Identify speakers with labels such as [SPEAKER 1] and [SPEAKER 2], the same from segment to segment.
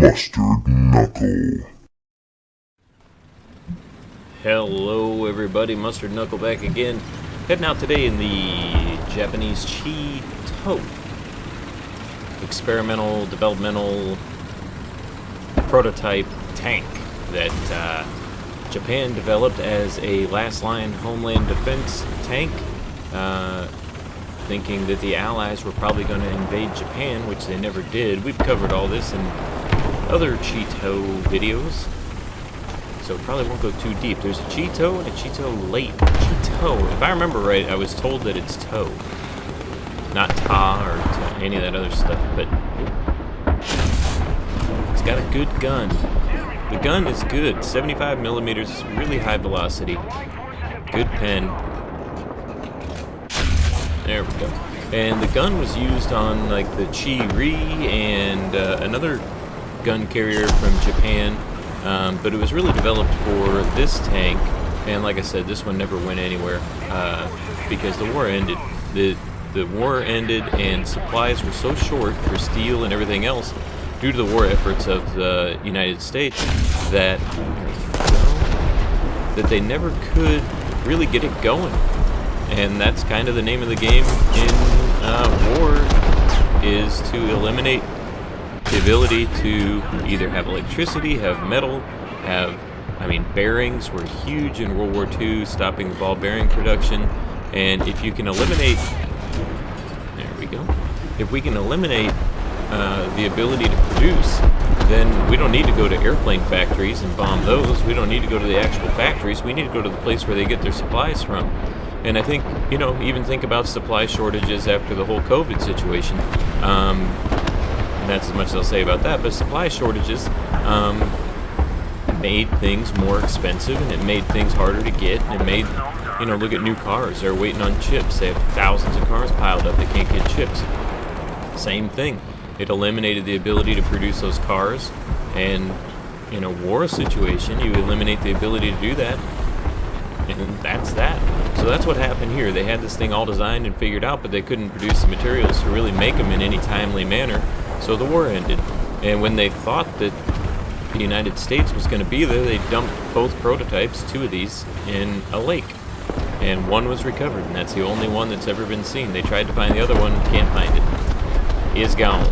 [SPEAKER 1] Mustard Knuckle.
[SPEAKER 2] Hello everybody, Mustard Knuckle back again. Heading out today in the Japanese To experimental, developmental, prototype tank that Japan developed as a last line homeland defense tank, thinking that the Allies were probably going to invade Japan, which they never did. We've covered all this in other Cheeto videos, so probably won't go too deep. There's a Cheeto and a Cheeto late. Cheeto, if I remember right, I was told that it's toe, not ta or any of that other stuff, but it's got a good gun. The gun is good, 75 millimeters, really high velocity, good pen. There we go. And the gun was used on like the Chi-Ri and another gun carrier from Japan, but it was really developed for this tank. And like I said, this one never went anywhere because the war ended. The war ended, and supplies were so short for steel and everything else due to the war efforts of the United States that they never could really get it going. And that's kind of the name of the game in war, is to eliminate the ability to either have electricity, have metal, bearings were huge in World War II, stopping the ball bearing production. And if you can eliminate, there we go, if we can eliminate the ability to produce, then we don't need to go to airplane factories and bomb those. We don't need to go to the actual factories. We need to go to the place where they get their supplies from. And I think, even think about supply shortages after the whole COVID situation. And that's as much as I'll say about that. But supply shortages made things more expensive, and it made things harder to get. And it made, look at new cars. They're waiting on chips. They have thousands of cars piled up. They can't get chips. Same thing. It eliminated the ability to produce those cars. And in a war situation, you eliminate the ability to do that. And that's that. So that's what happened here. They had this thing all designed and figured out, but they couldn't produce the materials to really make them in any timely manner. So the war ended. And when they thought that the United States was going to be there, they dumped both prototypes, two of these, in a lake. And one was recovered, and that's the only one that's ever been seen. They tried to find the other one, can't find it. Is gone.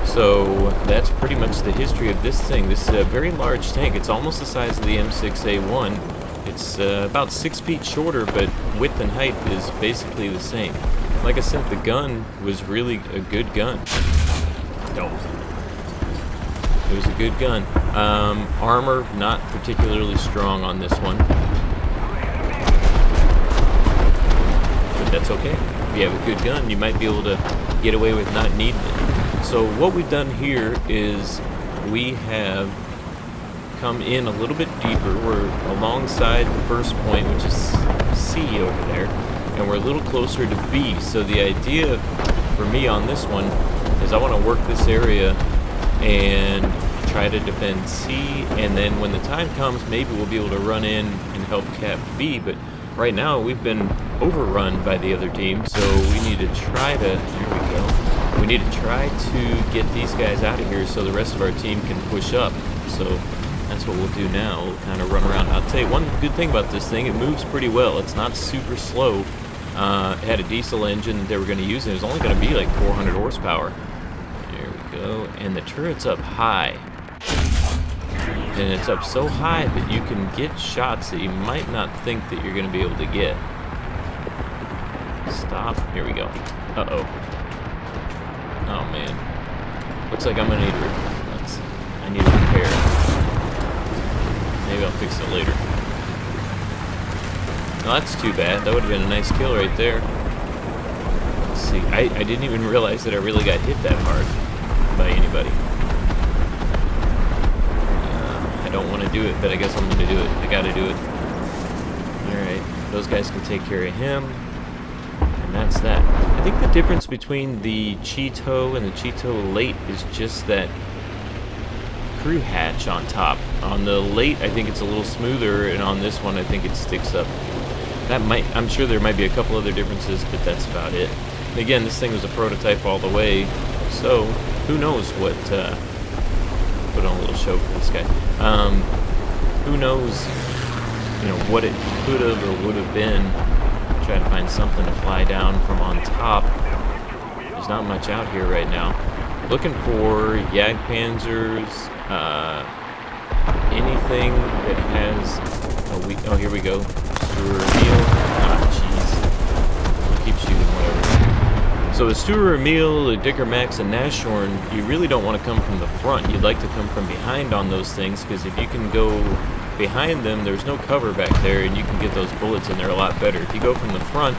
[SPEAKER 2] So that's pretty much the history of this thing. This is a very large tank. It's almost the size of the M6A1. It's about 6 feet shorter, but width and height is basically the same. Like I said, the gun was really a good gun. It was a good gun. Armor, not particularly strong on this one. But that's okay. If you have a good gun, you might be able to get away with not needing it. So what we've done here is we have come in a little bit deeper. We're alongside the first point, which is C over there, and we're a little closer to B. So the idea for me on this one is I want to work this area and try to defend C, and then when the time comes, maybe we'll be able to run in and help cap B. But right now we've been overrun by the other team, so we need to try to, there we go, we need to try to get these guys out of here so the rest of our team can push up. So that's what we'll do now. We'll kind of run around. I'll tell you one good thing about this thing, it moves pretty well. It's not super slow. It had a diesel engine that they were going to use, and it was only going to be like 400 horsepower. There we go. And the turret's up high. And it's up so high that you can get shots that you might not think that you're going to be able to get. Stop. Here we go. Uh-oh. Oh, man. Looks like I'm going to need I need to repair. Maybe I'll fix it later. No, that's too bad. That would have been a nice kill right there. Let's see. I didn't even realize that I really got hit that hard by anybody. I don't want to do it, but I guess I'm going to do it. I got to do it. Alright. Those guys can take care of him. And that's that. I think the difference between the Cheeto and the Cheeto Late is just that crew hatch on top. On the Late, I think it's a little smoother, and on this one, I think it sticks up. I'm sure there might be a couple other differences, but that's about it. And again, this thing was a prototype all the way, so who knows what put on a little show for this guy. Who knows, you know, what it could have or would have been. Try to find something to fly down from on top. There's not much out here right now. Looking for Jagdpanzers, anything that has. Oh, here we go. Stuer Emil. Ah, jeez. I'll keep shooting, whatever. So the Stuer Emil, the Dicker Max, and Nashorn, you really don't want to come from the front. You'd like to come from behind on those things, because if you can go behind them, there's no cover back there, and you can get those bullets in there a lot better. If you go from the front,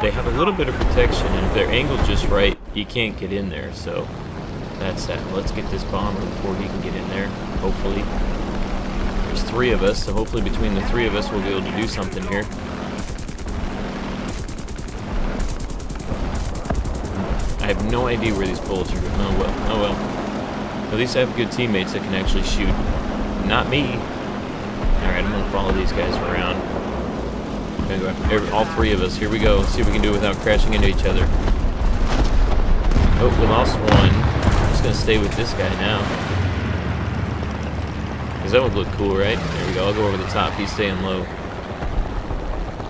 [SPEAKER 2] they have a little bit of protection, and if they're angled just right, you can't get in there. So that's that. Let's get this bomber before he can get in there, hopefully. There's 3 of us, so hopefully between the 3 of us we'll be able to do something here. I have no idea where these bullets are going. Oh well, oh well. At least I have good teammates that can actually shoot. Not me. Alright, I'm gonna follow these guys around. I'm gonna go after all 3 of us. Here we go. Let's see if we can do it without crashing into each other. Oh, we lost one. I'm just gonna stay with this guy now. Because that would look cool, right? There we go. I'll go over the top. He's staying low.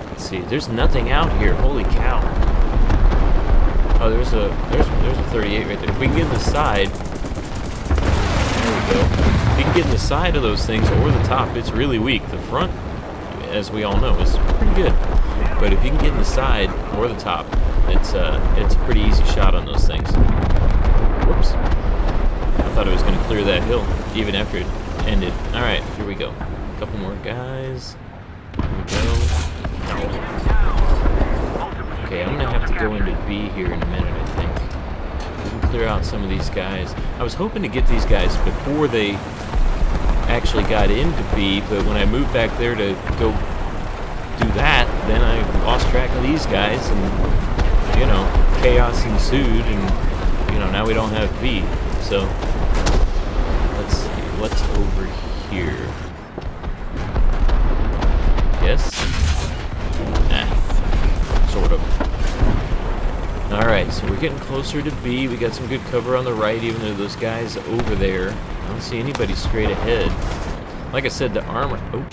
[SPEAKER 2] Let's see. There's nothing out here. Holy cow. Oh, there's a 38 right there. If we can get in the side. There we go. If you can get in the side of those things or the top, it's really weak. The front, as we all know, is pretty good. But if you can get in the side or the top, it's a pretty easy shot on those things. Whoops. I thought I was going to clear that hill, even after it ended. Alright, here we go. A couple more guys. Here we go. Okay, I'm going to have to go into B here in a minute, I think. We can clear out some of these guys. I was hoping to get these guys before they actually got into B, but when I moved back there to go do that, then I lost track of these guys, and, you know, chaos ensued, and, you know, now we don't have B. So, let's see. What's over here? Yes? Nah. Sort of. Alright, so we're getting closer to B. We got some good cover on the right, even though those guys over there. I don't see anybody straight ahead. Like I said, the armor... Oh.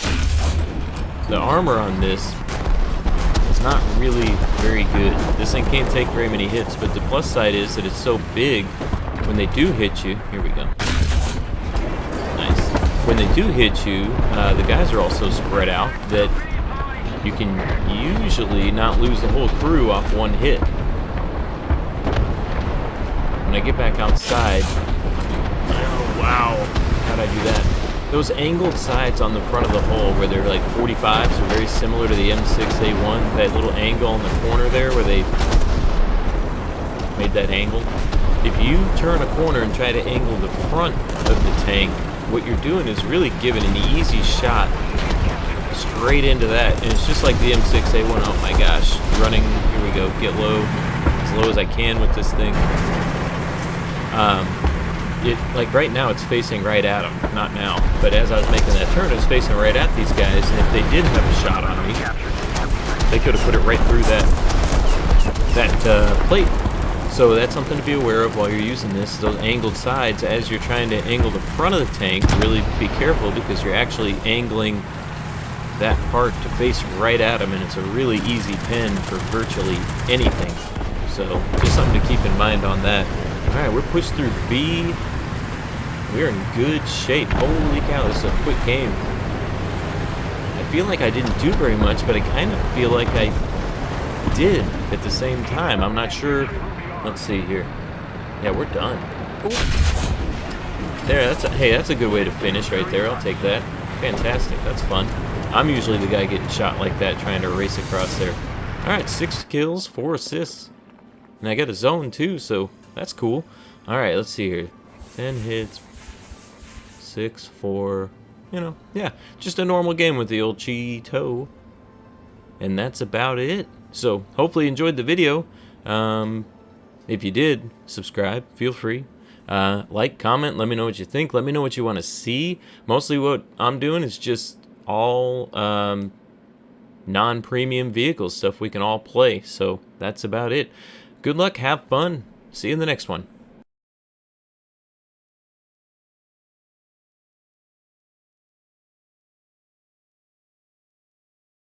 [SPEAKER 2] The armor on this is not really very good. This thing can't take very many hits, but the plus side is that it's so big, when they do hit you... Here we go. When they do hit you, the guys are also spread out that you can usually not lose the whole crew off one hit. When I get back outside, oh wow, how'd I do that? Those angled sides on the front of the hull where they're like 45s are very similar to the M6A1, that little angle on the corner there where they made that angle. If you turn a corner and try to angle the front of the tank, what you're doing is really giving an easy shot straight into that, and it's just like the M6A1. Oh my gosh, running. Here we go. Get low, as low as I can with this thing. Like right now, it's facing right at them. Not now, but as I was making that turn, it was facing right at these guys, and if they did have a shot on me, they could have put it right through that plate. So that's something to be aware of while you're using this, those angled sides. As you're trying to angle the front of the tank, really be careful because you're actually angling that part to face right at them, and it's a really easy pin for virtually anything. So just something to keep in mind on that. Alright, we're pushed through B. We're in good shape. Holy cow, this is a quick game. I feel like I didn't do very much, but I kind of feel like I did at the same time. I'm not sure. Let's see here. Yeah, we're done. Ooh. There, that's a good way to finish right there. I'll take that. Fantastic. That's fun. I'm usually the guy getting shot like that, trying to race across there. Alright, 6 kills, 4 assists. And I got a zone too, so that's cool. Alright, let's see here. 10 hits. 6, 4. You know, yeah. Just a normal game with the old Cheeto. And that's about it. So, hopefully you enjoyed the video. If you did, subscribe, feel free. Like, comment, let me know what you think. Let me know what you want to see. Mostly what I'm doing is just all non-premium vehicles, stuff we can all play. So that's about it. Good luck, have fun. See you in the next one.